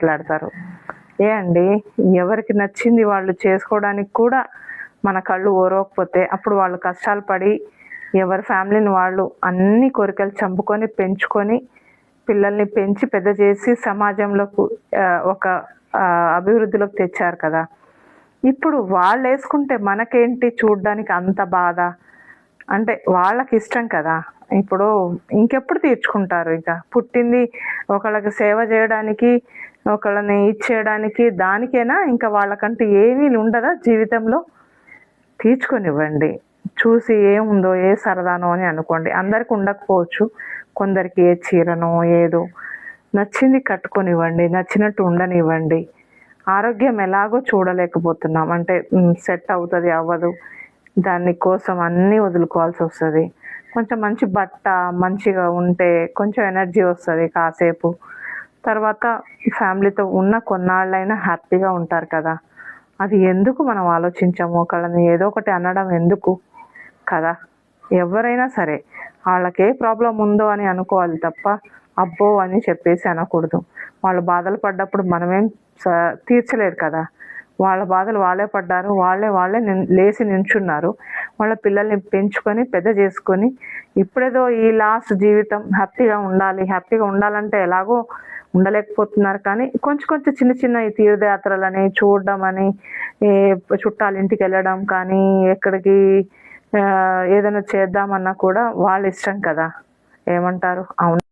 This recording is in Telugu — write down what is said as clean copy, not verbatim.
మాట్లాడతారు. ఏ అండి, ఎవరికి నచ్చింది వాళ్ళు చేసుకోవడానికి కూడా మన కళ్ళు ఓరవకపోతే అప్పుడు వాళ్ళు కష్టాలు పడి ఎవరి ఫ్యామిలీని వాళ్ళు అన్ని కోరికలు చంపుకొని పెంచుకొని పిల్లల్ని పెంచి పెద్ద చేసి సమాజంలోకి ఒక అభివృద్ధిలోకి తెచ్చారు కదా. ఇప్పుడు వాళ్ళు వేసుకుంటే మనకేంటి చూడ్డానికి అంత బాధ అంటే వాళ్ళకి ఇష్టం కదా. ఇప్పుడు ఇంకెప్పుడు తీర్చుకుంటారు? ఇక పుట్టింది ఒకళ్ళకి సేవ చేయడానికి, ఒకళ్ళని ఇచ్చేయడానికి, దానికైనా ఇంకా వాళ్ళకంటూ ఏమీ ఉండదా జీవితంలో? తీర్చుకొనివ్వండి. చూసి ఏముందో ఏ సరదానో అని అనుకోండి. అందరికి ఉండకపోవచ్చు, కొందరికి ఏ చీరనో ఏదో నచ్చింది కట్టుకొనివ్వండి, నచ్చినట్టు ఉండనివ్వండి. ఆరోగ్యం ఎలాగో చూడలేకపోతున్నాం, అంటే సెట్ అవుతుంది అవ్వదు, దాని కోసం అన్నీ వదులుకోవాల్సి వస్తుంది. కొంచెం మంచి బట్ట మంచిగా ఉంటే కొంచెం ఎనర్జీ వస్తుంది కాసేపు, తర్వాత ఫ్యామిలీతో ఉన్న కొన్నాళ్ళైనా హ్యాపీగా ఉంటారు కదా. అది ఎందుకు మనం ఆలోచించాము? ఒకళ్ళని ఏదో ఒకటి అనడం ఎందుకు కదా. ఎవరైనా సరే వాళ్ళకి ఏ ప్రాబ్లం ఉందో అని అనుకోవాలి తప్ప అబ్బో అని చెప్పేసి అనకూడదు. వాళ్ళు బాధలు పడ్డప్పుడు మనమేం తీర్చలేరు కదా. వాళ్ళ బాధలు వాళ్ళే పడ్డారు, వాళ్ళే లేచి నించున్నారు. వాళ్ళ పిల్లల్ని పెంచుకొని పెద్ద చేసుకొని ఇప్పుడేదో ఈ లాస్ట్ జీవితం హ్యాపీగా ఉండాలంటే ఎలాగో ఉండలేకపోతున్నారు. కానీ కొంచెం చిన్న ఈ తీర్థయాత్రలని చూడడం అని, చుట్టాల ఇంటికి వెళ్ళడం కానీ, ఎక్కడికి ఏదైనా చేద్దామన్నా కూడా వాళ్ళ ఇష్టం కదా. ఏమంటారు? అవును.